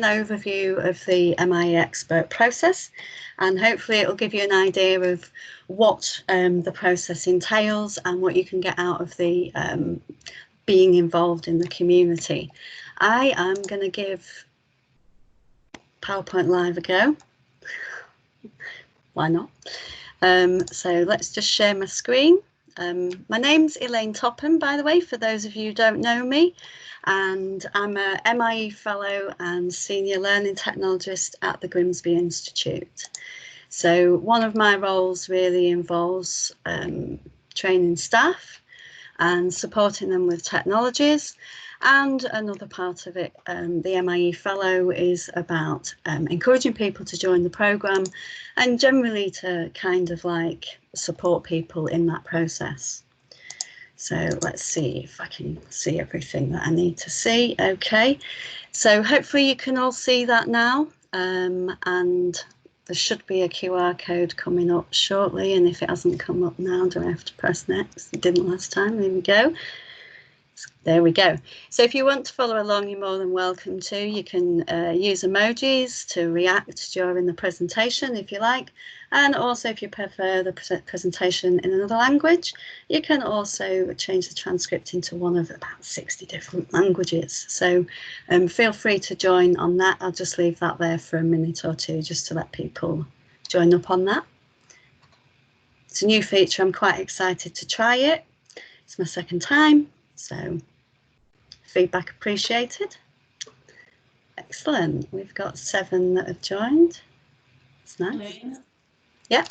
overview of the MIE Expert process, and hopefully it will give you an idea of what the process entails and what you can get out of the being involved in the community. I am going to give PowerPoint Live a go. Why not? So let's just share my screen. My name's Elaine Topham, by the way, for those of you who don't know me, and I'm a MIE Fellow and Senior Learning Technologist at the Grimsby Institute. So one of my roles really involves training staff and supporting them with technologies, and another part of it, the MIE Fellow, is about encouraging people to join the programme and generally to kind of like support people in that process. So let's see if I can see everything that I need to see. Okay, so hopefully you can all see that now, and there should be a QR code coming up shortly, and if it hasn't come up now, do I have to press next? It didn't last time. There we go. There we go. So if you want to follow along, you're more than welcome to. You can use emojis to react during the presentation if you like, and also if you prefer the presentation in another language, you can also change the transcript into one of about 60 different languages. So feel free to join on that. I'll just leave that there for a minute or two just to let people join up on that. It's a new feature. I'm quite excited to try it. It's my second time. So feedback appreciated. Excellent. We've got 7 that have joined. It's nice. Elaine, yeah.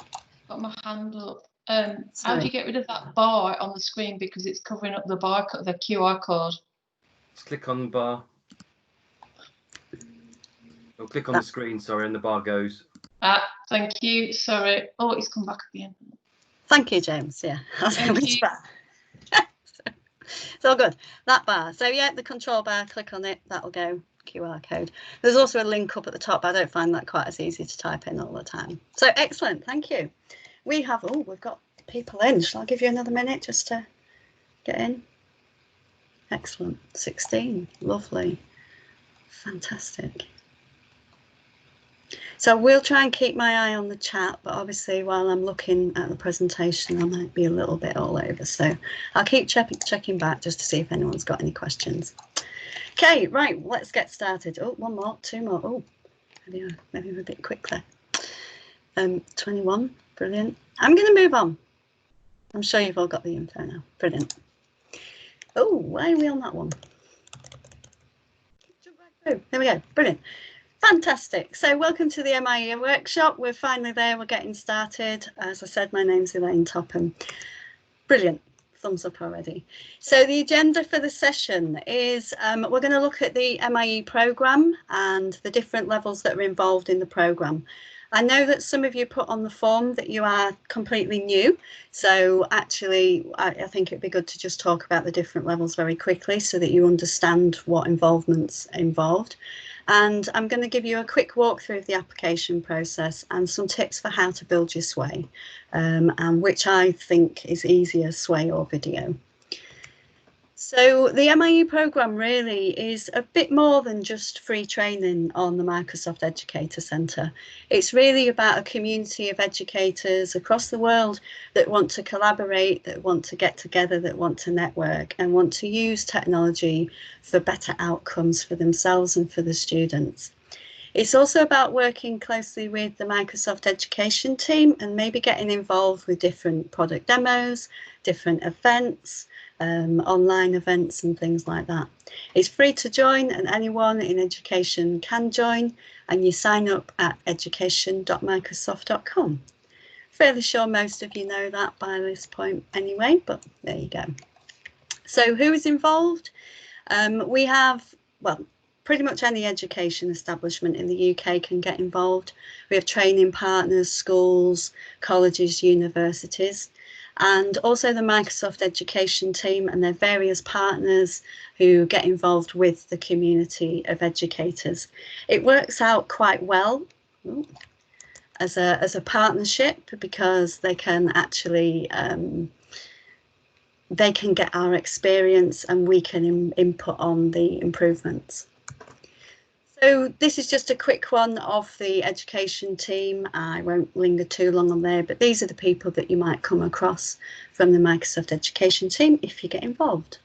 Got my hand up. How do you get rid of that bar on the screen because it's covering up the barcode, the QR code? Just click on the bar. Or click on the screen, sorry, and the bar goes. Thank you. Sorry. Oh, it's come back again. Thank you, James. Yeah. Thank you. It's all good. That bar. So yeah, the control bar, click on it, that'll go QR code. There's also a link up at the top. I don't find that quite as easy to type in all the time. So excellent, thank you. We have, oh, we've got people in. Shall I give you another minute just to get in? Excellent. 16. Lovely. Fantastic. So we'll try and keep my eye on the chat, but obviously while I'm looking at the presentation, I might be a little bit all over. So I'll keep checking back just to see if anyone's got any questions. Okay, right, let's get started. Oh, one more, 2 more. Oh, maybe a bit quick there. 21, brilliant. I'm going to move on. I'm sure you've all got the info now. Brilliant. Oh, why are we on that one? Jump back through. There we go. Brilliant. Fantastic. So welcome to the MIE workshop. We're finally there. We're getting started. As I said, my name's Elaine Topham. Brilliant. Thumbs up already. So the agenda for the session is we're going to look at the MIE programme and the different levels that are involved in the programme. I know that some of you put on the form that you are completely new. So actually, I think it'd be good to just talk about the different levels very quickly so that you understand what involvement's involved. And I'm going to give you a quick walkthrough of the application process and some tips for how to build your sway, and which I think is easier, sway or video. So the MIE programme really is a bit more than just free training on the Microsoft Educator Centre. It's really about a community of educators across the world that want to collaborate, that want to get together, that want to network and want to use technology for better outcomes for themselves and for the students. It's also about working closely with the Microsoft Education team and maybe getting involved with different product demos, different events, online events and things like that. It's free to join and anyone in education can join, and you sign up at education.microsoft.com. Fairly sure most of you know that by this point anyway, but there you go. So who is involved? We have, well, pretty much any education establishment in the UK can get involved. We have training partners, schools, colleges, universities, and also the Microsoft Education team and their various partners who get involved with the community of educators. It works out quite well as a partnership because they can actually they can get our experience and we can input on the improvements. So this is just a quick one of the education team. I won't linger too long on there, but these are the people that you might come across from the Microsoft education team if you get involved.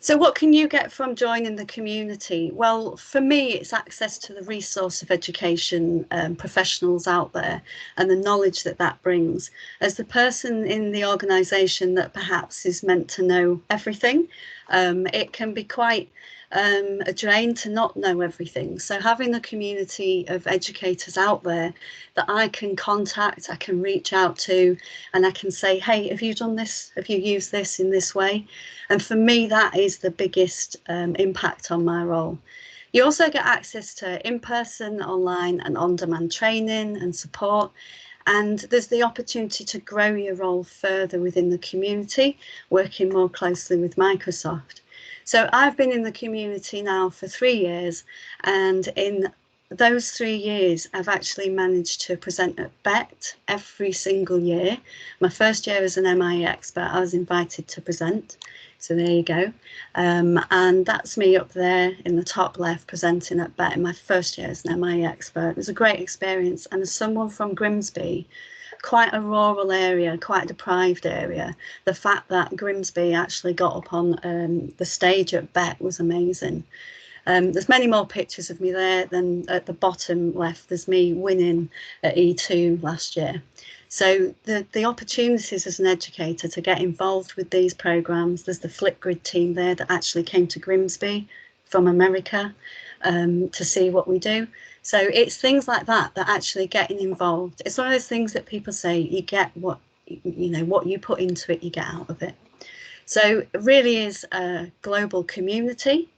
So what can you get from joining the community? Well, for me, it's access to the resource of education professionals out there and the knowledge that that brings. As the person in the organisation that perhaps is meant to know everything, it can be quite a drain to not know everything. So having a community of educators out there that I can contact, I can reach out to, and I can say, hey, have you done this? Have you used this in this way? And for me, that is the biggest impact on my role. You also get access to in-person, online and on-demand training and support. And there's the opportunity to grow your role further within the community, working more closely with Microsoft. So I've been in the community now for 3 years, and in those 3 years, I've actually managed to present at BET every single year. My first year as an MIE expert, I was invited to present. So there you go. And that's me up there in the top left presenting at BET in my first year as an MIE expert. It was a great experience. And as someone from Grimsby, quite a rural area, quite a deprived area, the fact that Grimsby actually got up on the stage at BET was amazing. There's many more pictures of me there than at the bottom left. There's me winning at E2 last year. So the opportunities as an educator to get involved with these programmes, there's the Flipgrid team there that actually came to Grimsby from America to see what we do. So it's things like that that actually getting involved. It's one of those things that people say you get what you put into it, you get out of it. So it really is a global community,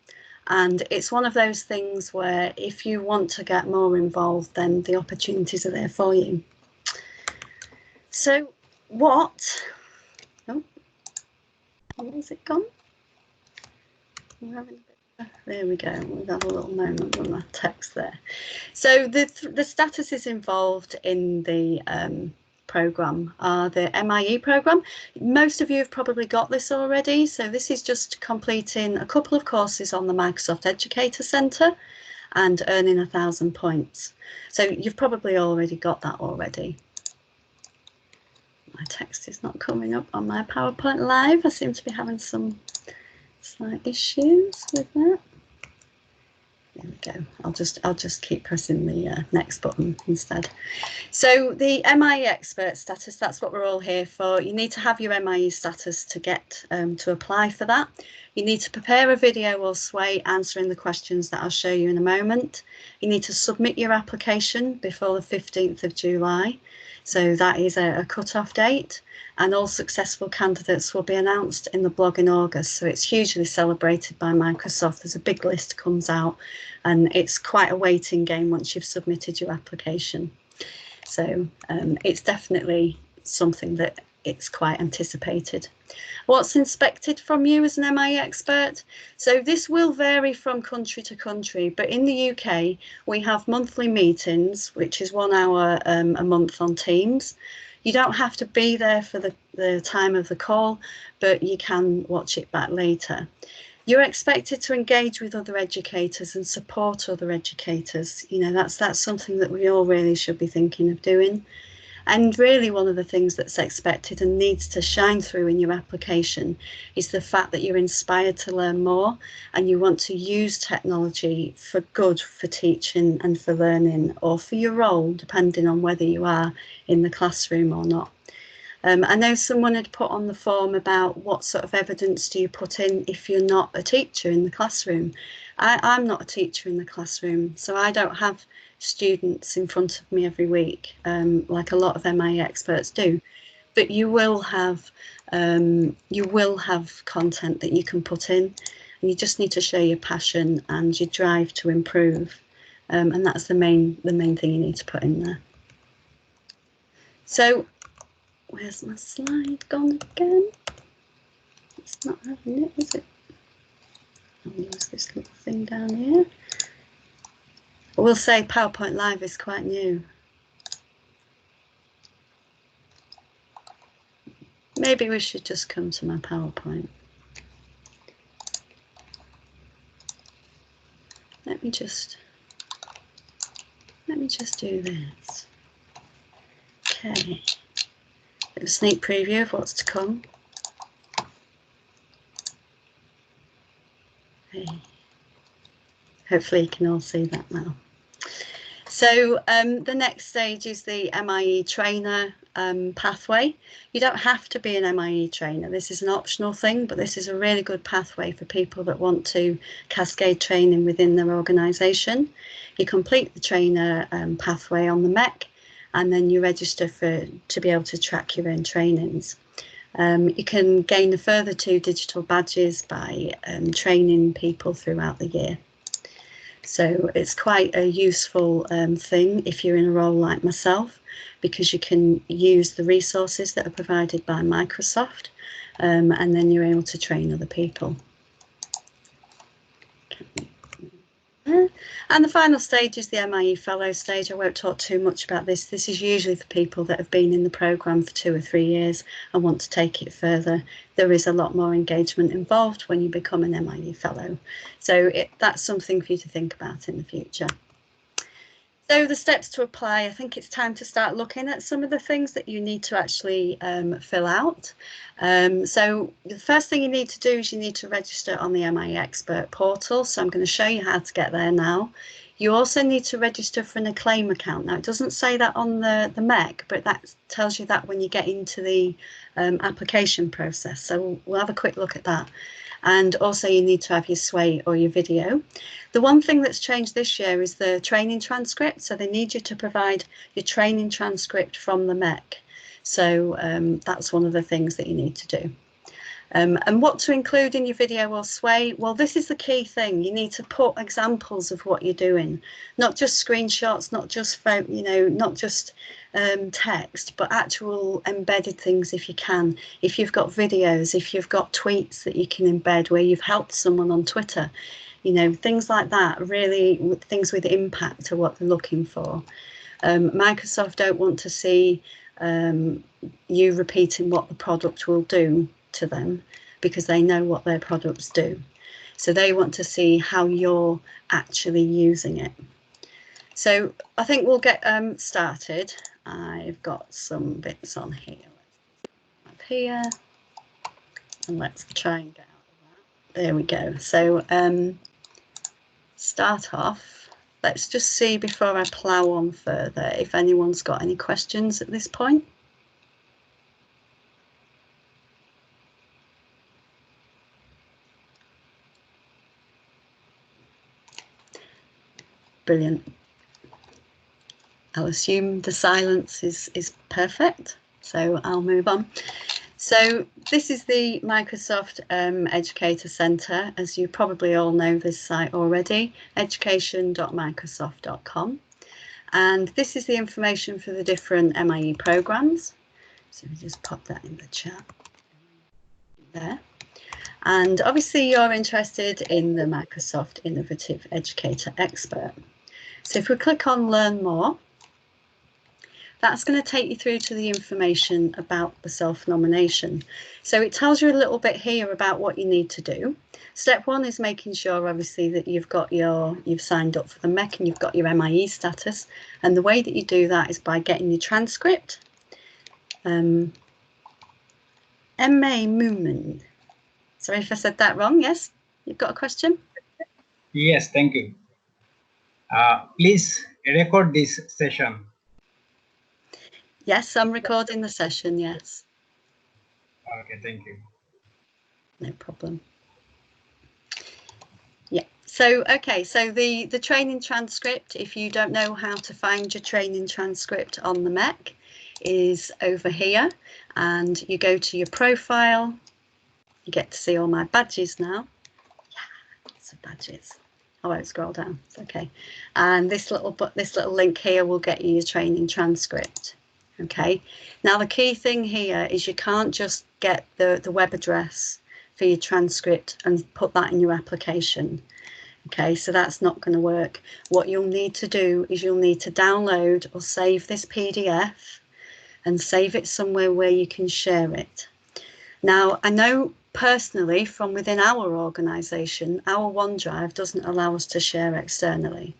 and it's one of those things where if you want to get more involved, then the opportunities are there for you. So where's it gone? There we go. We've had a little moment with my text there. So the statuses involved in the programme are the MIE programme. Most of you have probably got this already. So this is just completing a couple of courses on the Microsoft Educator Centre and earning 1,000 points. So you've probably already got that already. My text is not coming up on my PowerPoint Live. I seem to be having some slight issues with that. There we go. I'll just keep pressing the next button instead. So the MIE Expert status, that's what we're all here for. You need to have your MIE status to get to apply for that. You need to prepare a video or sway answering the questions that I'll show you in a moment. You need to submit your application before the 15th of July. So that is a cut-off date, and all successful candidates will be announced in the blog in August. So it's hugely celebrated by Microsoft. There's a big list comes out, and it's quite a waiting game once you've submitted your application. So it's definitely something that it's quite anticipated. What's inspected from you as an MIE expert? So this will vary from country to country, but in the UK we have monthly meetings, which is 1 hour a month on Teams. You don't have to be there for the time of the call, but you can watch it back later. You're expected to engage with other educators and support other educators. You know, that's something that we all really should be thinking of doing. And really one of the things that's expected and needs to shine through in your application is the fact that you're inspired to learn more and you want to use technology for good, for teaching and for learning, or for your role, depending on whether you are in the classroom or not. I know someone had put on the form about what sort of evidence do you put in if you're not a teacher in the classroom. I'm not a teacher in the classroom, so I don't have students in front of me every week like a lot of MIE experts do, but you will have content that you can put in, and you just need to show your passion and your drive to improve, and that's the main thing you need to put in there. So where's my slide gone again? It's not having it, is it? I'll use this little thing down here. I will say PowerPoint Live is quite new. Maybe we should just come to my PowerPoint. let me just do this. Okay, a sneak preview of what's to come. Okay. Hopefully you can all see that now. So the next stage is the MIE trainer pathway. You don't have to be an MIE trainer. This is an optional thing, but this is a really good pathway for people that want to cascade training within their organisation. You complete the trainer pathway on the MEC, and then you register to be able to track your own trainings. You can gain a further 2 digital badges by training people throughout the year. So it's quite a useful thing if you're in a role like myself, because you can use the resources that are provided by Microsoft, and then you're able to train other people. And the final stage is the MIE Fellow stage. I won't talk too much about this. This is usually for people that have been in the programme for 2 or 3 years and want to take it further. There is a lot more engagement involved when you become an MIE Fellow. So that's something for you to think about in the future. So the steps to apply, I think it's time to start looking at some of the things that you need to actually fill out. So the first thing you need to do is you need to register on the MIE Expert portal. So I'm going to show you how to get there now. You also need to register for an Acclaim account. Now, it doesn't say that on the MEC, but that tells you that when you get into the application process. So we'll have a quick look at that. And also you need to have your SWAY or your video. The one thing that's changed this year is the training transcript. So they need you to provide your training transcript from the MEC. So that's one of the things that you need to do. And what to include in your video or SWAY? Well, this is the key thing. You need to put examples of what you're doing, not just screenshots, not just not just text, but actual embedded things if you can. If you've got videos, if you've got tweets that you can embed where you've helped someone on Twitter, things like that, really things with impact are what they're looking for. Microsoft don't want to see you repeating what the product will do to them, because they know what their products do. So they want to see how you're actually using it. So I think we'll get started. I've got some bits on here. Up here, and let's try and get out of that. There we go. So start off. Let's just see before I plough on further if anyone's got any questions at this point. Brilliant. I'll assume the silence is perfect, so I'll move on. So this is the Microsoft Educator Centre. As you probably all know this site already, education.microsoft.com. And this is the information for the different MIE programmes. So we just pop that in the chat there. And obviously you're interested in the Microsoft Innovative Educator Expert. So if we click on Learn More, that's going to take you through to the information about the self-nomination. So it tells you a little bit here about what you need to do. Step 1 is making sure, obviously, that you've signed up for the MEC and you've got your MIE status. And the way that you do that is by getting your transcript. MA Moomin. Sorry if I said that wrong. Yes, you've got a question? Yes, thank you. Please record this session. Yes, I'm recording the session, yes. Okay, thank you. No problem. Yeah, so okay, so the training transcript, if you don't know how to find your training transcript on the MEC, is over here, and you go to your profile. You get to see all my badges now. Yeah, some badges. I won't scroll down. It's okay. And this little link here will get you your training transcript. Okay. Now the key thing here is you can't just get the web address for your transcript and put that in your application. Okay, so that's not going to work. What you'll need to do is you'll need to download or save this PDF and save it somewhere where you can share it. Now, I know personally, from within our organisation, our OneDrive doesn't allow us to share externally.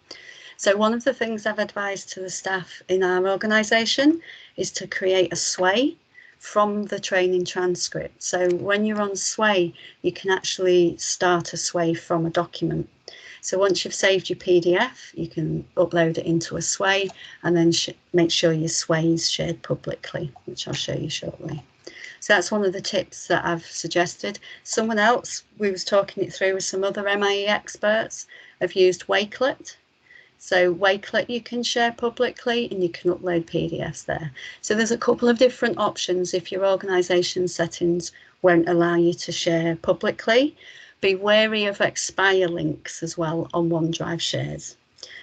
So one of the things I've advised to the staff in our organisation is to create a sway from the training transcript. So when you're on Sway, you can actually start a sway from a document. So once you've saved your PDF, you can upload it into a sway and then make sure your sway is shared publicly, which I'll show you shortly. So that's one of the tips that I've suggested. Someone else, we was talking it through with some other MIE experts, have used Wakelet. So Wakelet you can share publicly and you can upload PDFs there. So there's a couple of different options if your organisation settings won't allow you to share publicly. Be wary of expire links as well on OneDrive shares.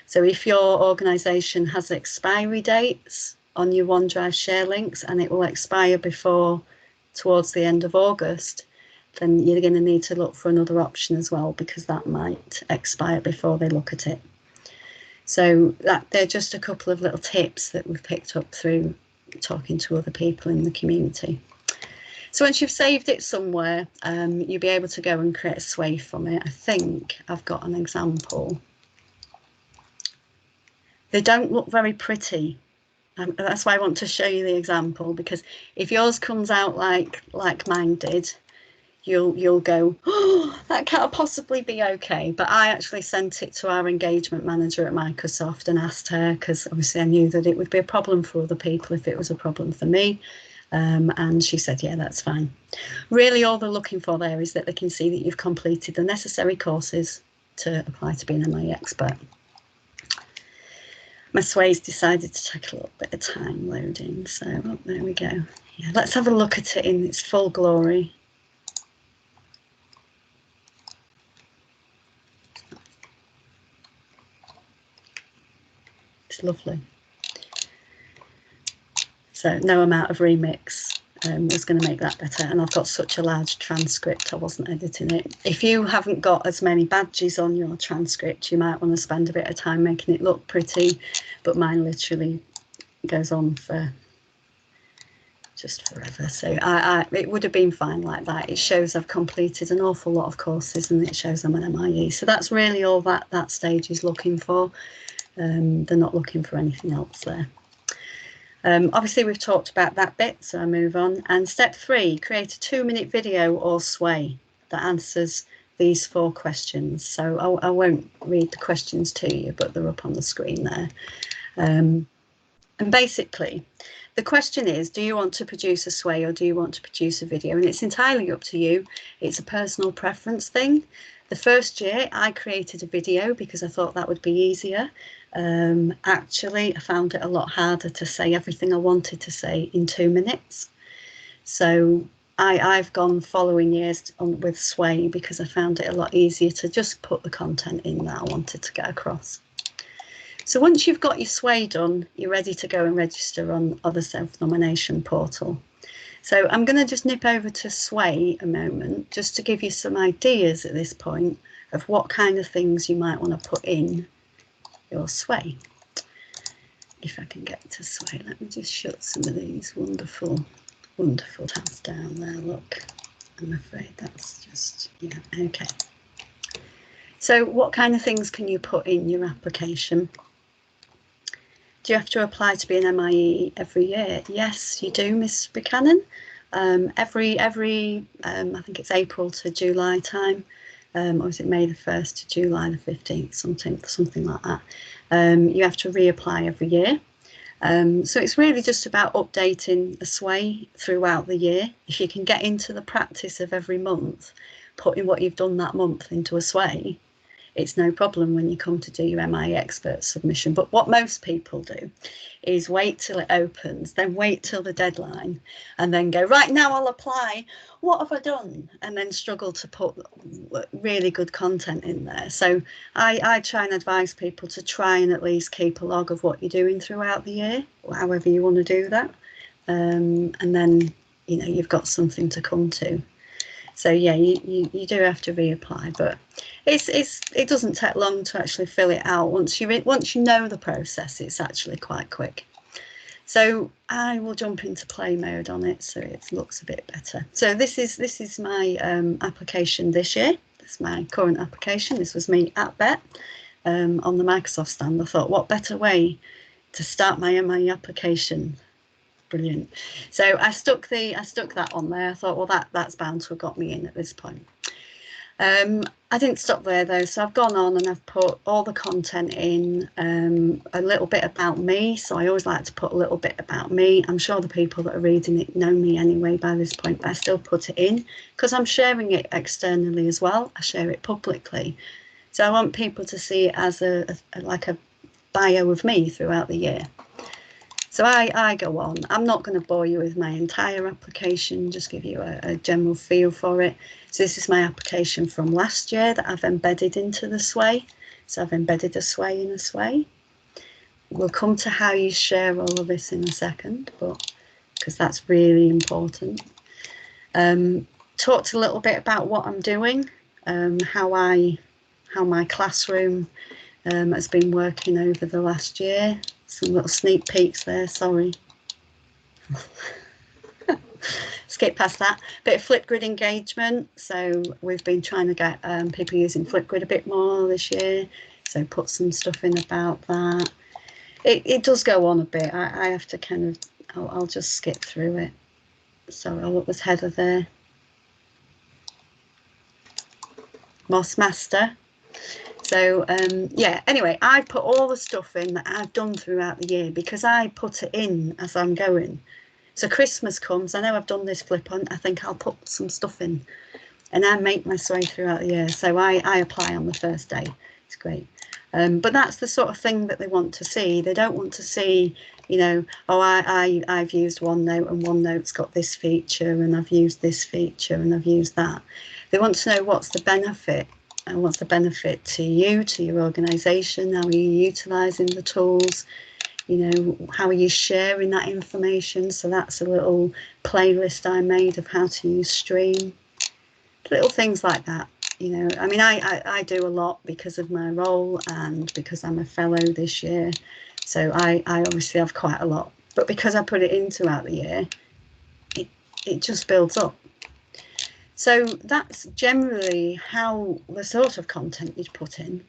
So if your organisation has expiry dates on your OneDrive share links and it will expire towards the end of August, then you're going to need to look for another option as well, because that might expire before they look at it. So they're just a couple of little tips that we've picked up through talking to other people in the community. So once you've saved it somewhere, you'll be able to go and create a sway from it. I think I've got an example. They don't look very pretty. That's why I want to show you the example, because if yours comes out like mine did, you'll go, oh, that can't possibly be okay. But I actually sent it to our engagement manager at Microsoft and asked her, because obviously I knew that it would be a problem for other people if it was a problem for me. And she said, yeah, that's fine. Really, all they're looking for there is that they can see that you've completed the necessary courses to apply to be an MIE expert. My sway's decided to take a little bit of time loading, so there we go. Yeah, let's have a look at it in its full glory. It's lovely. So no amount of remix was going to make that better, and I've got such a large transcript I wasn't editing it. If you haven't got as many badges on your transcript, you might want to spend a bit of time making it look pretty, but mine literally goes on for just forever. So it would have been fine like that. It shows I've completed an awful lot of courses and it shows I'm an MIE. So that's really all that stage is looking for. They're not looking for anything else there. Obviously we've talked about that bit, so I move on. And step 3, create a 2-minute video or sway that answers these 4 questions. So I won't read the questions to you, but they're up on the screen there. And basically the question is, do you want to produce a sway or do you want to produce a video? And it's entirely up to you. It's a personal preference thing. The first year I created a video because I thought that would be easier. Actually, I found it a lot harder to say everything I wanted to say in 2 minutes. So I've gone following years on with sway because I found it a lot easier to just put the content in that I wanted to get across. So once you've got your sway done, you're ready to go and register on the self-nomination portal. So I'm going to just nip over to sway a moment just to give you some ideas at this point of what kind of things you might want to put in your sway. If I can get to sway, let me just shut some of these wonderful tabs down there. Look, I'm afraid that's just, yeah, okay. So what kind of things can you put in your application? Do you have to apply to be an MIE every year? Yes, you do, Miss Buchanan. Every I think it's April to July time, or is it May the 1st to July the 15th, something like that. You have to reapply every year. So it's really just about updating a sway throughout the year. If you can get into the practice of every month, putting what you've done that month into a sway, it's no problem when you come to do your MIE Expert submission. But what most people do is wait till it opens, then wait till the deadline, and then go, right, now I'll apply. What have I done? And then struggle to put really good content in there. So I try and advise people to try and at least keep a log of what you're doing throughout the year, however you want to do that. And then, you know, you've got something to come to. So yeah, you do have to reapply, but it doesn't take long to actually fill it out. Once you know the process, it's actually quite quick. So I will jump into play mode on it so it looks a bit better. So this is my application this year. That's my current application. This was me at BET on the Microsoft stand. I thought, what better way to start my MIE application? Brilliant. So I stuck that on there. I thought, well, that's bound to have got me in at this point. I didn't stop there though, so I've gone on and I've put all the content in, a little bit about me. So I always like to put a little bit about me. I'm sure the people that are reading it know me anyway by this point, but I still put it in because I'm sharing it externally as well. I share it publicly. So I want people to see it as like a bio of me throughout the year. So I go on. I'm not going to bore you with my entire application, just give you a general feel for it. So this is my application from last year that I've embedded into the Sway. So I've embedded a Sway in a Sway. We'll come to how you share all of this in a second, but because that's really important. Talked a little bit about what I'm doing, how my classroom has been working over the last year. Some little sneak peeks there, sorry. Skip past that. Bit of Flipgrid engagement. So we've been trying to get people using Flipgrid a bit more this year. So put some stuff in about that. It does go on a bit. I have to kind of, I'll just skip through it. Sorry, I'll look with Heather there. Moss Master. So yeah, anyway, I put all the stuff in that I've done throughout the year because I put it in as I'm going. So Christmas comes, I know I've done this flip on, I think I'll put some stuff in and I make my way throughout the year. So I apply on the first day. It's great. But that's the sort of thing that they want to see. They don't want to see, you know, oh, I've used OneNote and OneNote's got this feature and I've used this feature and I've used that. They want to know what's the benefit. And what's the benefit to you, to your organisation? How are you utilising the tools? You know, how are you sharing that information? So that's a little playlist I made of how to use Stream. Little things like that. You know, I mean, I do a lot because of my role and because I'm a fellow this year. So I obviously have quite a lot. But because I put it in throughout the year, it just builds up. So that's generally how the sort of content you'd put in.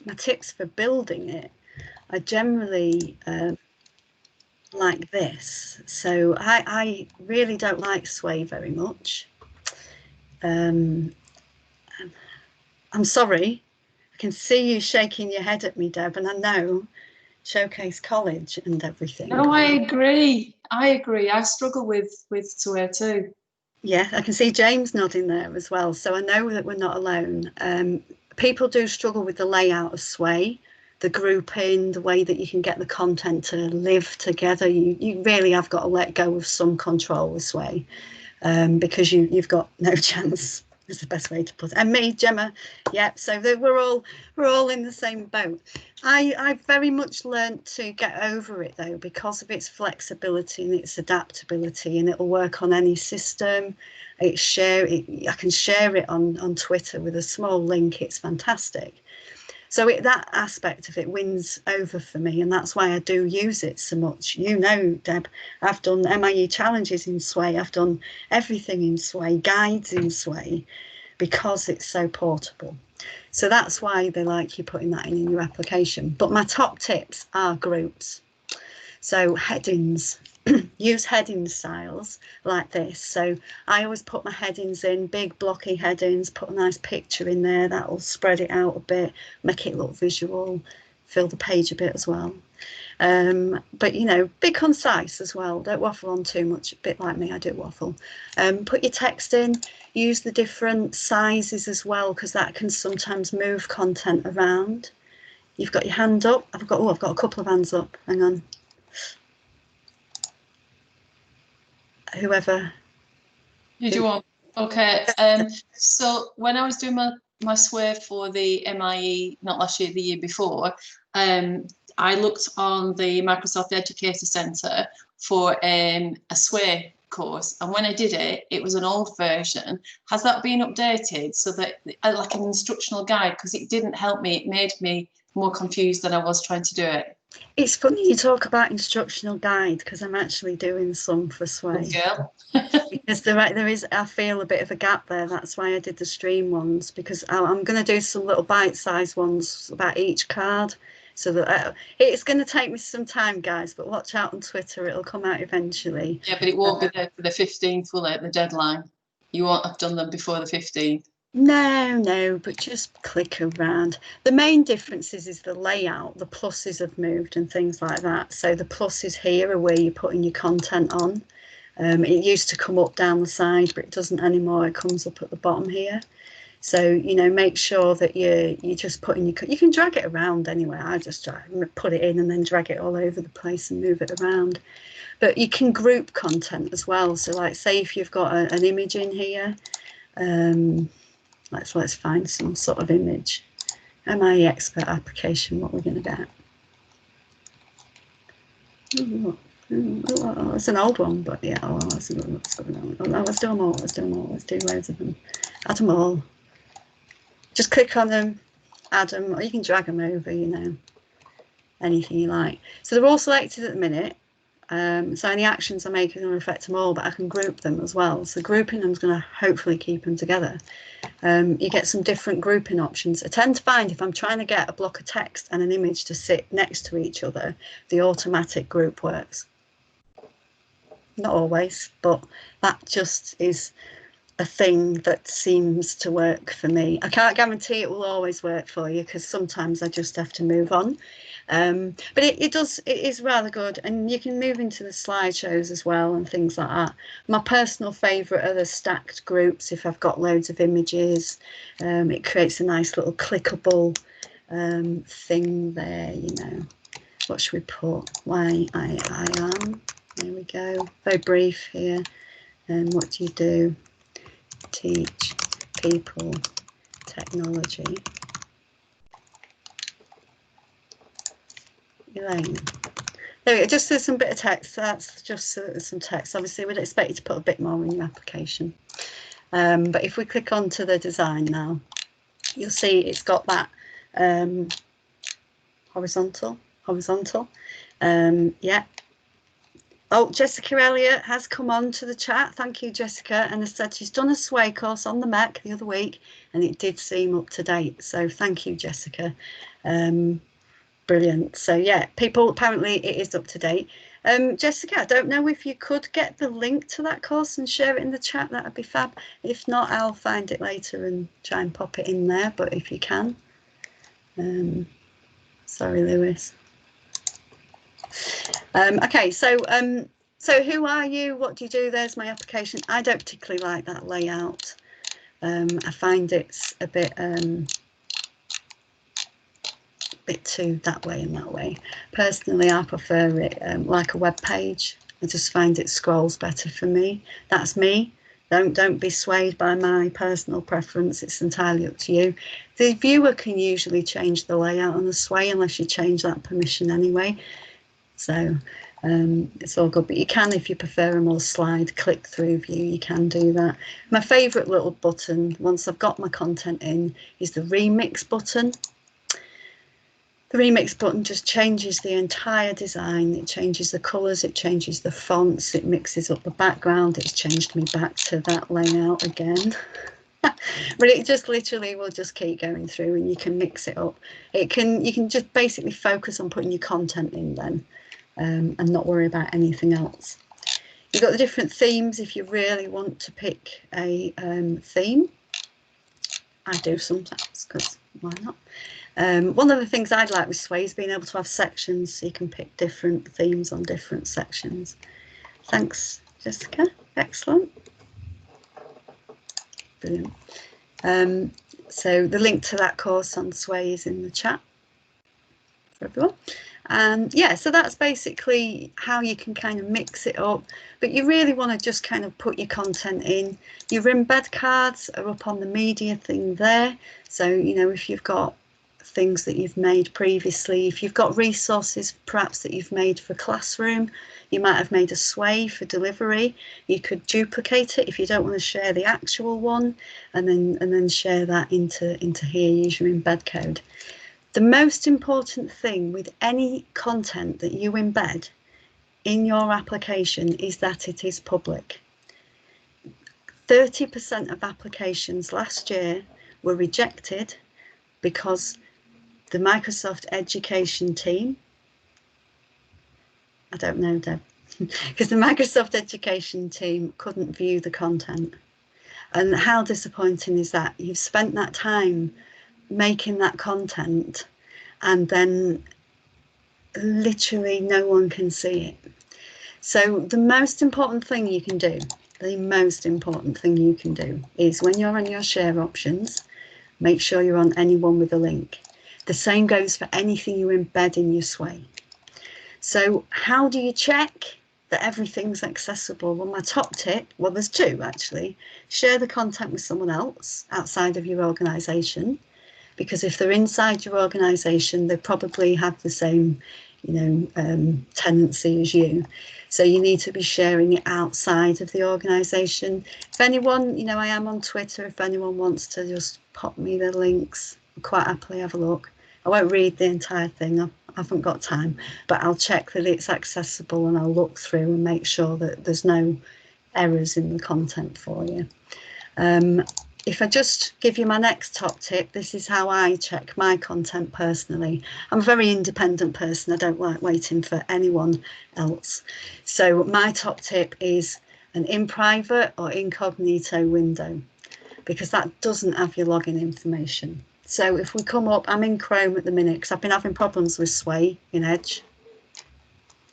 My tips for building it are generally like this. So I really don't like Sway very much. I'm sorry. I can see you shaking your head at me, Deb, and I know Showcase College and everything. No, I agree. I struggle with Sway too. Yeah, I can see James nodding there as well. So I know that we're not alone. People do struggle with the layout of Sway, the grouping, the way that you can get the content to live together. You really have got to let go of some control with Sway because you've got no chance. Is the best way to put it. And me, Gemma, yeah. So we're all in the same boat. I very much learned to get over it though because of its flexibility and its adaptability, and it'll work on any system. I can share it on Twitter with a small link. It's fantastic. So that aspect of it wins over for me, and that's why I do use it so much. You know, Deb, I've done MIE challenges in Sway, I've done everything in Sway, guides in Sway, because it's so portable. So that's why they like you putting that in your application. But my top tips are groups. So headings. Use heading styles like this. So I always put my headings in, big blocky headings, put a nice picture in there, that'll spread it out a bit, make it look visual, fill the page a bit as well. But you know, be concise as well, don't waffle on too much, a bit like me, I do waffle. Put your text in, use the different sizes as well, because that can sometimes move content around. You've got your hand up, I've got a couple of hands up, hang on. Whoever. Who do you want? Okay. So when I was doing my Sway for the MIE, not last year, the year before, I looked on the Microsoft Educator Centre for a Sway course, and when I did it, it was an old version. Has that been updated so that like an instructional guide, because it didn't help me, it made me more confused than I was trying to do it? It's funny you talk about instructional guide, because I'm actually doing some for Sway. Yeah. Because there is, I feel a bit of a gap there. That's why I did the stream ones, because I'm going to do some little bite-sized ones about each card. So that it's going to take me some time, guys, but watch out on Twitter. It'll come out eventually. Yeah, but it won't be there for the 15th, will it? The deadline. You won't have done them before the 15th. No, but just click around. The main differences is the layout. The pluses have moved and things like that. So the pluses here are where you're putting your content on. It used to come up down the side, but it doesn't anymore. It comes up at the bottom here. So, you know, make sure that you're just putting you can drag it around anyway. I just put it in and then drag it all over the place and move it around. But you can group content as well. So like, say if you've got an image in here, let's find some sort of image. MIE Expert application, what we're going to get. It's an old one, but yeah, let's do them all. Let's do loads of them. Add them all. Just click on them, add them, or you can drag them over, you know, anything you like. So they're all selected at the minute. So any actions I make are going to affect them all, but I can group them as well. So grouping them is going to hopefully keep them together. You get some different grouping options. I tend to find if I'm trying to get a block of text and an image to sit next to each other, the automatic group works. Not always, but that just is a thing that seems to work for me. I can't guarantee it will always work for you, because sometimes I just have to move on. But it is rather good, and you can move into the slideshows as well and things like that. My personal favourite are the stacked groups. If I've got loads of images, it creates a nice little clickable thing there, you know. What should we put? Why I am. There we go. Very brief here. And what do you do? Teach people technology. Elaine. There we go, just some bit of text. That's just some text. Obviously, we'd expect you to put a bit more in your application. But if we click onto the design now, you'll see it's got that horizontal. Yeah. Oh, Jessica Elliott has come on to the chat. Thank you, Jessica. And has said she's done a Sway course on the Mac the other week, and it did seem up to date. So thank you, Jessica. Brilliant. So yeah, people, apparently it is up to date. Jessica, I don't know if you could get the link to that course and share it in the chat. That would be fab. If not, I'll find it later and try and pop it in there. But if you can. Sorry, Lewis. Okay, so who are you? What do you do? There's my application. I don't particularly like that layout. I find it's a bit too that way and that way. Personally, I prefer it like a web page. I just find it scrolls better for me. That's me. Don't be swayed by my personal preference. It's entirely up to you. The viewer can usually change the layout on the Sway unless you change that permission anyway. So it's all good, but you can, if you prefer a more slide click through view, you can do that. My favourite little button, once I've got my content in, is the remix button. The remix button just changes the entire design. It changes the colours, it changes the fonts, it mixes up the background. It's changed me back to that layout again. But it just literally will just keep going through, and you can mix it up. You can just basically focus on putting your content in then, and not worry about anything else. You've got the different themes if you really want to pick a theme. I do sometimes, because why not? One of the things I'd like with Sway is being able to have sections, so you can pick different themes on different sections. Thanks, Jessica. Excellent. Brilliant. So the link to that course on Sway is in the chat for everyone. And yeah, so that's basically how you can kind of mix it up, but you really want to just kind of put your content in. Your embed cards are up on the media thing there. So, you know, if you've got things that you've made previously, if you've got resources perhaps that you've made for classroom, you might have made a Sway for delivery, you could duplicate it if you don't want to share the actual one, and then share that into here. Use your embed code. The most important thing with any content that you embed in your application is that it is public. 30% of applications last year were rejected because the Microsoft Education team, I don't know, Deb, because the Microsoft Education team couldn't view the content. And how disappointing is that? You've spent that time making that content and then literally no one can see it. So the most important thing you can do, is when you're on your share options, make sure you're on anyone with a link. The same goes for anything you embed in your Sway. So how do you check that everything's accessible? Well, my top tip, well, there's two actually. Share the content with someone else outside of your organisation, because if they're inside your organisation, they probably have the same, tendency as you. So you need to be sharing it outside of the organisation. If anyone, I am on Twitter, if anyone wants to just pop me the links, I'll quite happily have a look. I won't read the entire thing, I haven't got time, but I'll check that it's accessible and I'll look through and make sure that there's no errors in the content for you. If I just give you my next top tip, this is how I check my content personally. I'm a very independent person. I don't like waiting for anyone else. So my top tip is an in private or incognito window, because that doesn't have your login information. So if we come up, I'm in Chrome at the minute because I've been having problems with Sway in Edge.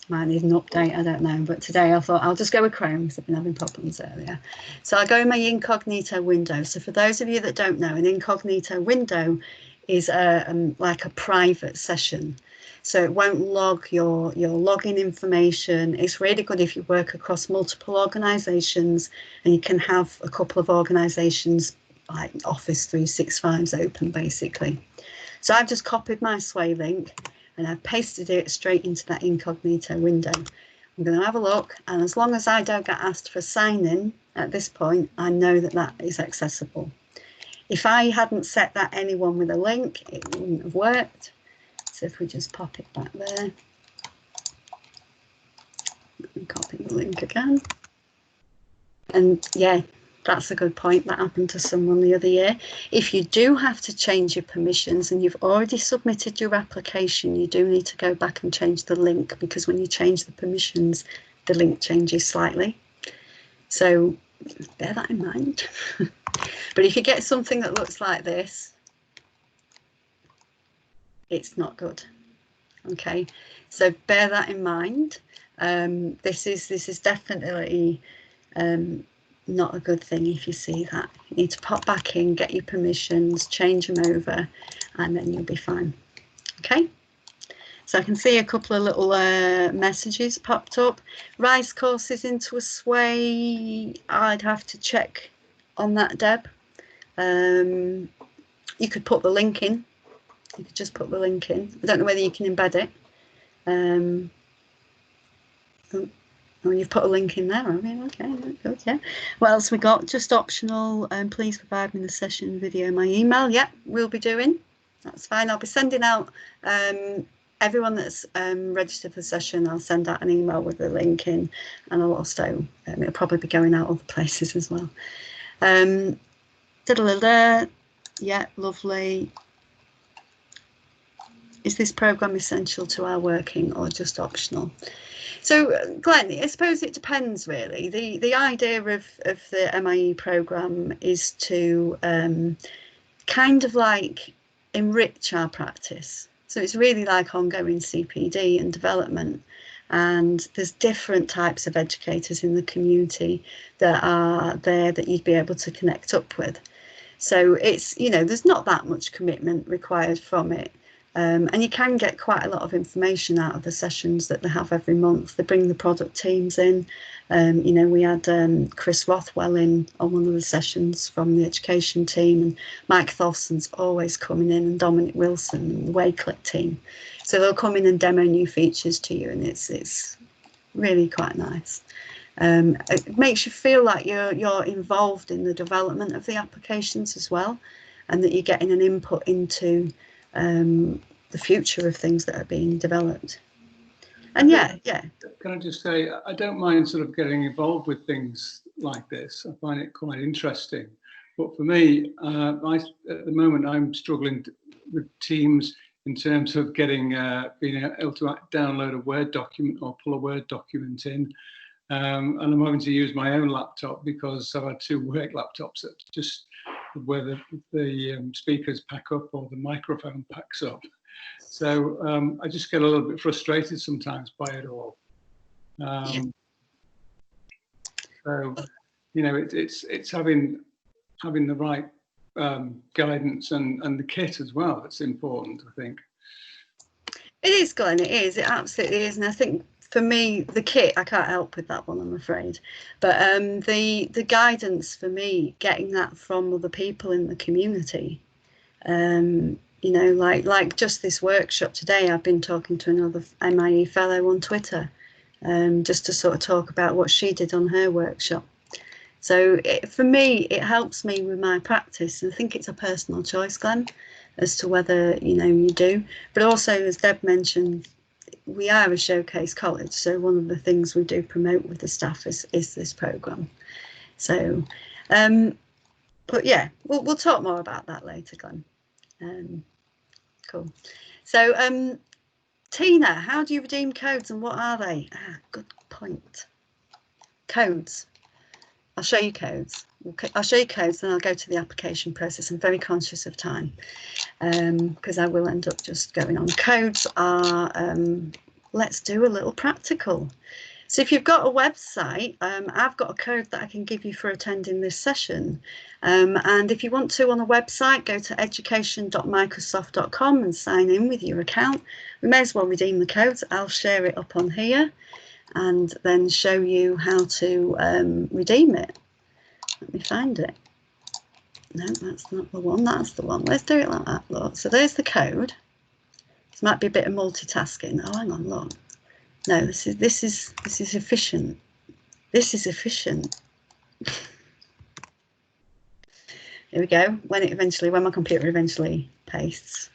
Might need an update, I don't know, but today I thought I'll just go with Chrome because I've been having problems earlier. So I go in my incognito window. So for those of you that don't know, an incognito window is like a private session. So it won't log your login information. It's really good if you work across multiple organisations and you can have a couple of organisations like Office 365's open basically. So I've just copied my Sway link and I've pasted it straight into that incognito window. I'm going to have a look, and as long as I don't get asked for sign in at this point, I know that that is accessible. If I hadn't set that anyone with a link, it wouldn't have worked. So if we just pop it back there and copy the link again. And yeah, that's a good point. That happened to someone the other year. If you do have to change your permissions and you've already submitted your application, you do need to go back and change the link, because when you change the permissions, the link changes slightly. So bear that in mind. But if you get something that looks like this, it's not good. Okay, so bear that in mind. This is definitely not a good thing if you see that. You need to pop back in, get your permissions, change them over, and then you'll be fine. Okay, so I can see a couple of little messages popped up. Rise courses into a Sway, I'd have to check on that, Deb. You could put the link in. You could just put the link in. I don't know whether you can embed it. Oh, you've put a link in there, have you? Okay, good, yeah. What else we got? Just optional. Please provide me the session video, my email. Yeah, we'll be doing. That's fine. I'll be sending out everyone that's registered for the session. I'll send out an email with the link in, and I'll also it'll probably be going out other places as well. Yeah, lovely. Is this programme essential to our working or just optional? So, Glenn, I suppose it depends really. The idea of the MIE programme is to kind of like enrich our practice. So it's really like ongoing CPD and development. And there's different types of educators in the community that are there that you'd be able to connect up with. So it's, there's not that much commitment required from it. And you can get quite a lot of information out of the sessions that they have every month. They bring the product teams in. We had Chris Rothwell in on one of the sessions from the education team, and Mike Tholfson's always coming in, and Dominic Wilson and the Wayclick team. So they'll come in and demo new features to you, and it's really quite nice. It makes you feel like you're involved in the development of the applications as well, and that you're getting an input into the future of things that are being developed. And yeah. Can I just say, I don't mind sort of getting involved with things like this. I find it quite interesting. But for me, at the moment, I'm struggling with Teams in terms of getting being able to download a Word document or pull a Word document in. And I'm having to use my own laptop because I've had 2 work laptops that just where the speakers pack up or the microphone packs up. So I just get a little bit frustrated sometimes by it all. So, you know, it's having the right guidance and the kit as well. That's important, I think. It is, Glenn. It is. It absolutely is. And I think for me, the kit, I can't help with that one, I'm afraid. But the guidance for me, getting that from other people in the community. You know, like just this workshop today, I've been talking to another MIE fellow on Twitter, just to sort of talk about what she did on her workshop. So for me, it helps me with my practice. And I think it's a personal choice, Glenn, as to whether, you know, you do. But also, as Deb mentioned, we are a showcase college. So one of the things we do promote with the staff is this programme. So, but yeah, we'll talk more about that later, Glenn. Cool. So, Tina, how do you redeem codes and what are they? Good point. Codes. I'll show you codes. I'll show you codes and I'll go to the application process. I'm very conscious of time because I will end up just going on. Codes are, let's do a little practical. So if you've got a website, I've got a code that I can give you for attending this session. And if you want to on a website, go to education.microsoft.com and sign in with your account. We may as well redeem the codes. I'll share it up on here and then show you how to redeem it. Let me find it. No, that's not the one. That's the one. Let's do it like that. Look. So there's the code. This might be a bit of multitasking. Oh, hang on, look. No, this is efficient. This is efficient. Here we go. When my computer eventually pastes.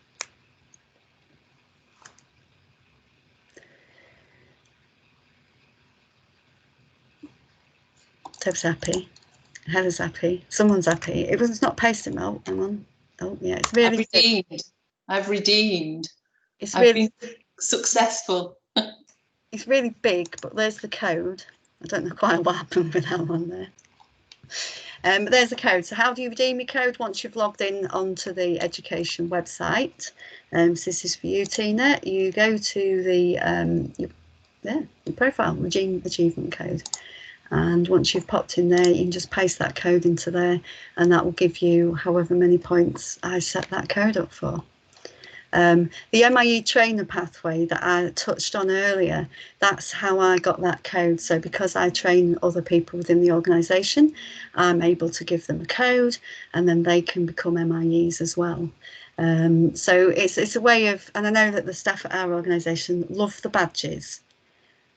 Teb's happy. Heather's happy. Someone's happy. It's not pasting. Oh, hang on. Oh, yeah. It's really. I've redeemed. It's really been successful. It's really big, but there's the code. I don't know quite what happened with that one there. But there's the code. So how do you redeem your code once you've logged in onto the education website? So this is for you, Tina. You go to the your profile, redeem achievement code. And once you've popped in there, you can just paste that code into there and that will give you however many points I set that code up for. The MIE trainer pathway that I touched on earlier, that's how I got that code. So because I train other people within the organisation, I'm able to give them a code and then they can become MIEs as well. So it's a way of, and I know that the staff at our organisation love the badges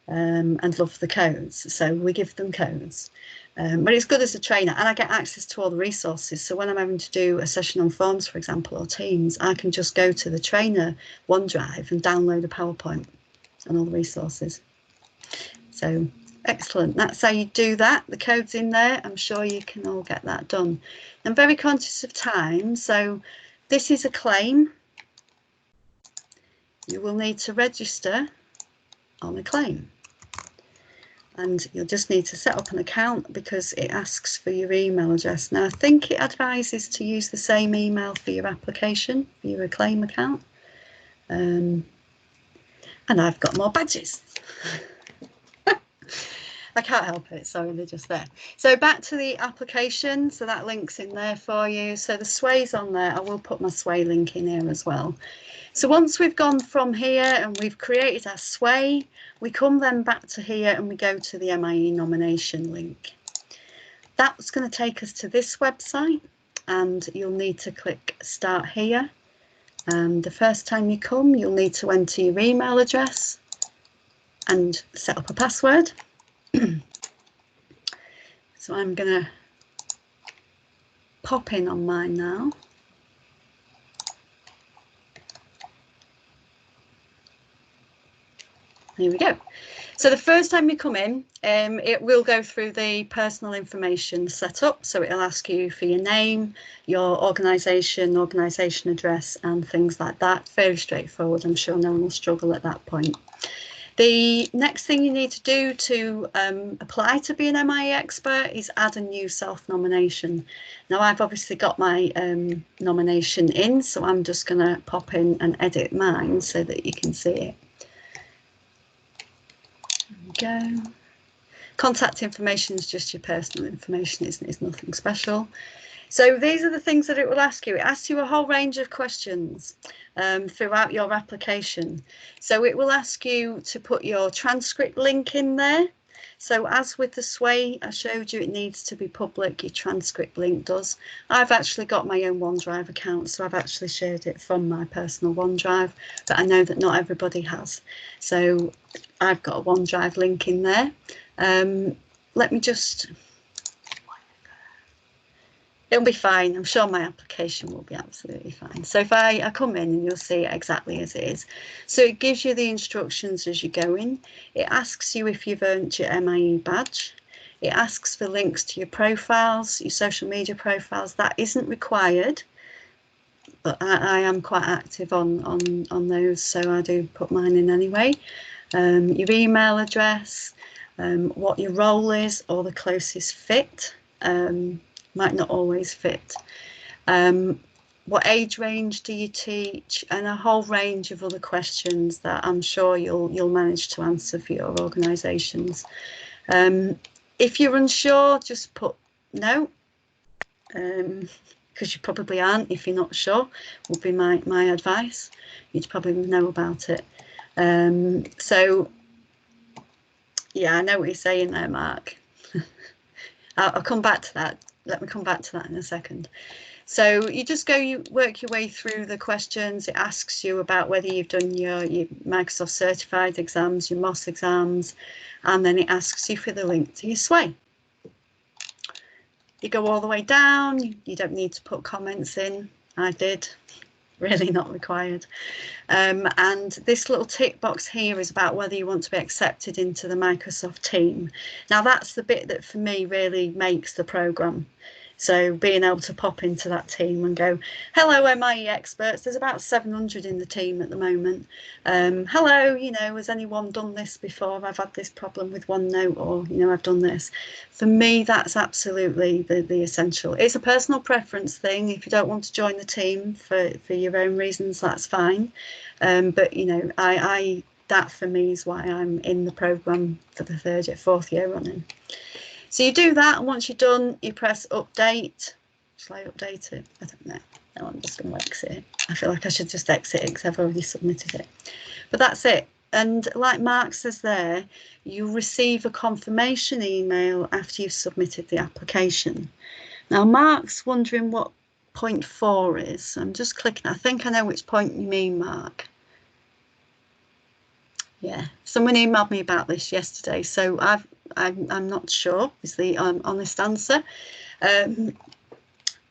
and love the codes. So we give them codes. But it's good as a trainer and I get access to all the resources. So when I'm having to do a session on forms, for example, or Teams, I can just go to the trainer OneDrive and download a PowerPoint and all the resources. So excellent. That's how you do that. The code's in there. I'm sure you can all get that done. I'm very conscious of time. So this is a claim. You will need to register on a claim. And you'll just need to set up an account because it asks for your email address. Now, I think it advises to use the same email for your application, for your claim account. And I've got more badges. I can't help it, sorry, they're just there. So back to the application, so that link's in there for you. So the sway's on there. I will put my sway link in here as well. So once we've gone from here and we've created our sway, we come then back to here and we go to the MIE nomination link. That's going to take us to this website and you'll need to click start here. And the first time you come, you'll need to enter your email address and set up a password. So I'm going to pop in on mine now. Here we go. So the first time you come in, it will go through the personal information setup. So it'll ask you for your name, your organisation address and things like that. Very straightforward. I'm sure no one will struggle at that point. The next thing you need to do to apply to be an MIE expert is add a new self-nomination. Now I've obviously got my nomination in, so I'm just going to pop in and edit mine so that you can see it. There we go. Contact information is just your personal information, it's nothing special. So these are the things that it will ask you. It asks you a whole range of questions throughout your application. So it will ask you to put your transcript link in there. So as with the Sway I showed you, it needs to be public, your transcript link does. I've actually got my own OneDrive account, so I've actually shared it from my personal OneDrive, but I know that not everybody has. So I've got a OneDrive link in there. Let me just... It'll be fine. I'm sure my application will be absolutely fine. So if I come in and you'll see it exactly as it is. So it gives you the instructions as you go in. It asks you if you've earned your MIE badge. It asks for links to your profiles, your social media profiles. That isn't required, but I am quite active on those, so I do put mine in anyway. Your email address, what your role is or the closest fit. Might not always fit. What age range do you teach, and a whole range of other questions that I'm sure you'll manage to answer for your organisations. If you're unsure, just put no, because you probably aren't. If you're not sure, would be my advice. You'd probably know about it. So yeah, I know what you're saying there, Mark. I'll come back to that. Let me come back to that in a second. So you just work your way through the questions. It asks you about whether you've done your Microsoft certified exams, your MOS exams, and then it asks you for the link to your Sway. You go all the way down. You don't need to put comments in. I did. Really not required. And this little tick box here is about whether you want to be accepted into the Microsoft team. Now that's the bit that for me really makes the programme. So being able to pop into that team and go, hello MIE experts, there's about 700 in the team at the moment. Hello, you know, has anyone done this before? I've had this problem with OneNote, or, you know, I've done this. For me, that's absolutely the essential. It's a personal preference thing. If you don't want to join the team for your own reasons, that's fine. But, you know, that for me is why I'm in the programme for the fourth year running. So you do that, and once you're done, you press update. Shall I update it? I don't know. No, I'm just going to exit it. I feel like I should just exit it because I've already submitted it. But that's it. And like Mark says there, you receive a confirmation email after you've submitted the application. Now, Mark's wondering what point 4 is. I'm just clicking. I think I know which point you mean, Mark. Yeah, someone emailed me about this yesterday, so I'm not sure is the honest answer.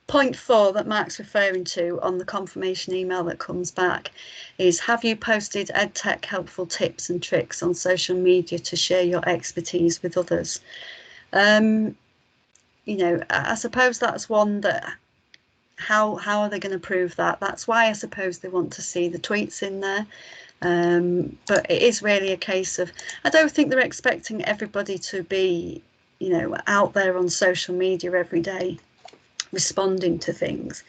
Point 4 that Mark's referring to on the confirmation email that comes back is, have you posted EdTech helpful tips and tricks on social media to share your expertise with others? You know, I suppose that's one that, how are they going to prove that? That's why I suppose they want to see the tweets in there. But it is really a case of, I don't think they're expecting everybody to be, you know, out there on social media every day responding to things,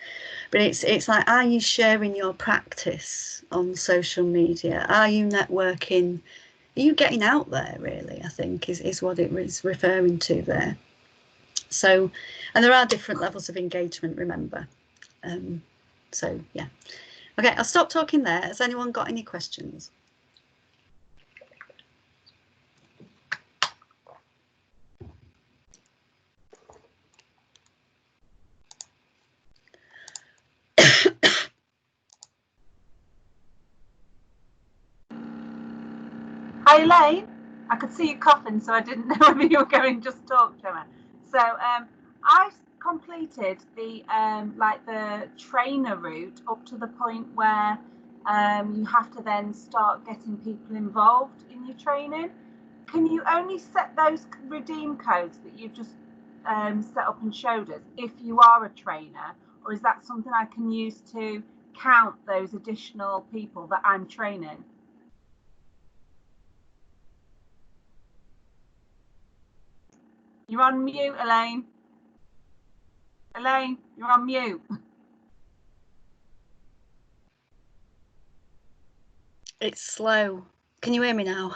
but it's like, are you sharing your practice on social media? Are you networking? Are you getting out there, really? I think is what it was referring to there. So, and there are different levels of engagement, remember. So yeah. Okay, I'll stop talking there. Has anyone got any questions? Hi Elaine, I could see you coughing, so I didn't know whether you were going to just talk to me. So I completed the like the trainer route up to the point where you have to then start getting people involved in your training. Can you only set those redeem codes that you've just set up and showed us if you are a trainer, or is that something I can use to count those additional people that I'm training? You're on mute, Elaine. Elaine, you're on mute. It's slow. Can you hear me now?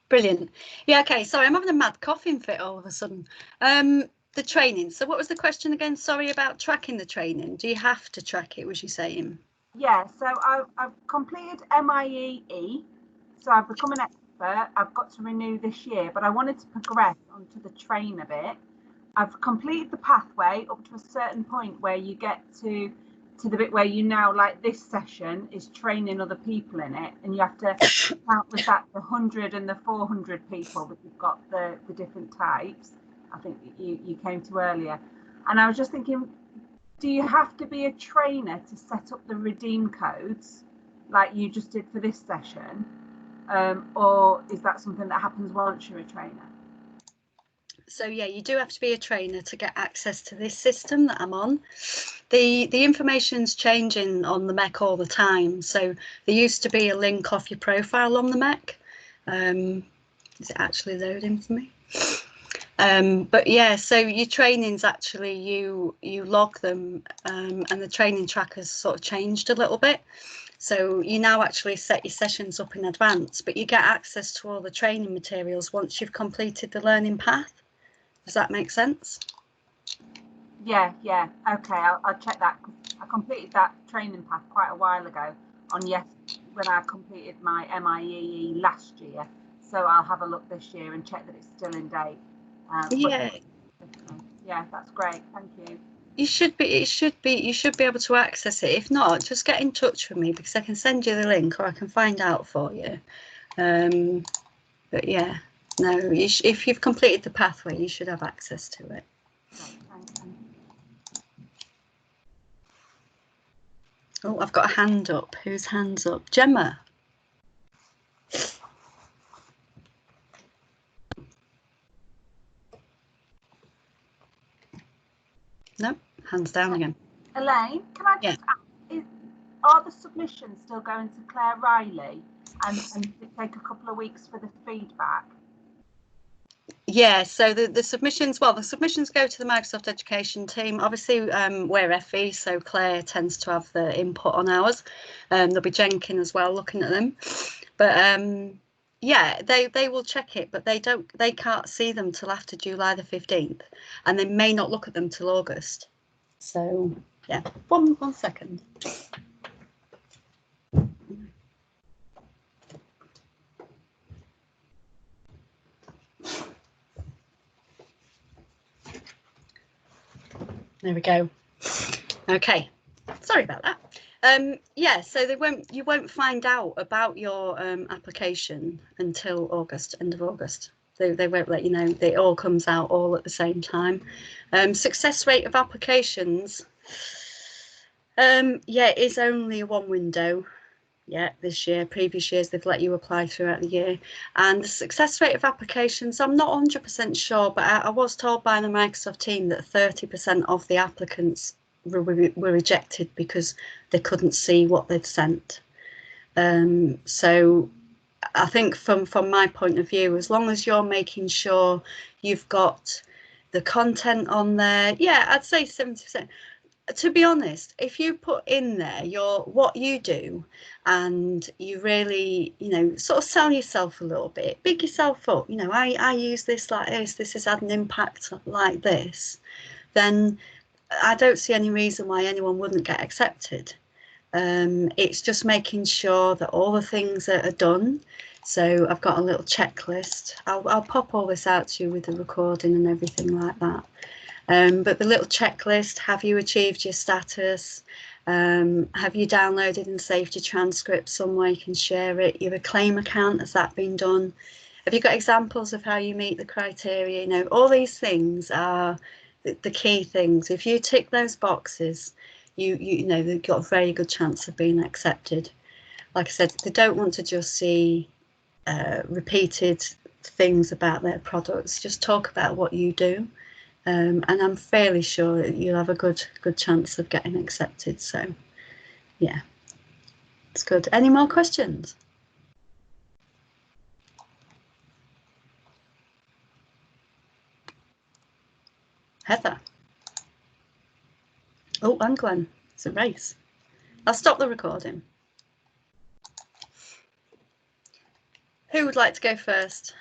Brilliant. Yeah, okay, sorry, I'm having a mad coughing fit all of a sudden. The training. So what was the question again? Sorry, about tracking the training. Do you have to track it, was you saying? Yeah, so I've completed MIE, so I've become an expert. I've got to renew this year, but I wanted to progress onto the trainer bit. I've completed the pathway up to a certain point where you get to the bit where you now, like this session is training other people in it, and you have to count with that the 100 and the 400 people that you've got the different types. I think you came to earlier, and I was just thinking, do you have to be a trainer to set up the redeem codes like you just did for this session, or is that something that happens once you're a trainer? So yeah, you do have to be a trainer to get access to this system that I'm on. The information's changing on the MEC all the time. So there used to be a link off your profile on the MEC. Is it actually loading for me? But yeah, so your trainings actually you log them, and the training trackers sort of changed a little bit. So you now actually set your sessions up in advance, but you get access to all the training materials once you've completed the learning path. Does that make sense? Yeah, okay, I'll check that. I completed that training path quite a while ago when I completed my MIE last year, so I'll have a look this year and check that it's still in date. Yeah, that's great, thank you. You should be able to access it. If not, just get in touch with me, because I can send you the link, or I can find out for you. But yeah, no, if you've completed the pathway, you should have access to it. Oh, I've got a hand up. Whose hand's up? Gemma. No, hands down again. Elaine, can I just ask, are the submissions still going to Claire Riley, and does it take a couple of weeks for the feedback? Yeah, so the submissions, well, the submissions go to the Microsoft Education team. Obviously, we're FE, so Claire tends to have the input on ours. There'll be Jenkin as well looking at them. But yeah, they will check it, but they can't see them till after July the 15th, and they may not look at them till August. So yeah, one second. There we go. Okay, sorry about that. Yeah, so you won't find out about your application until August, end of August. They won't let you know. It all comes out all at the same time. Success rate of applications, yeah, it is only a one window. Yeah, this year. Previous years they've let you apply throughout the year. And the success rate of applications, I'm not 100% sure, but I was told by the Microsoft team that 30% of the applicants were rejected because they couldn't see what they'd sent. So I think from my point of view, as long as you're making sure you've got the content on there, yeah, I'd say 70%. To be honest, if you put in there what you do, and you really, sort of sell yourself a little bit, big yourself up, I use this like this has had an impact like this, then I don't see any reason why anyone wouldn't get accepted. It's just making sure that all the things that are done. So I've got a little checklist. I'll pop all this out to you with the recording and everything like that. But the little checklist: have you achieved your status? Have you downloaded and saved your transcript somewhere you can share it? Your Acclaim account, has that been done? Have you got examples of how you meet the criteria? All these things are the key things. If you tick those boxes, you know, they've got a very good chance of being accepted. Like I said, they don't want to just see repeated things about their products. Just talk about what you do, and I'm fairly sure you'll have a good chance of getting accepted. So yeah, it's good. Any more questions? Heather. Oh, and Glenn. It's a race. I'll stop the recording. Who would like to go first?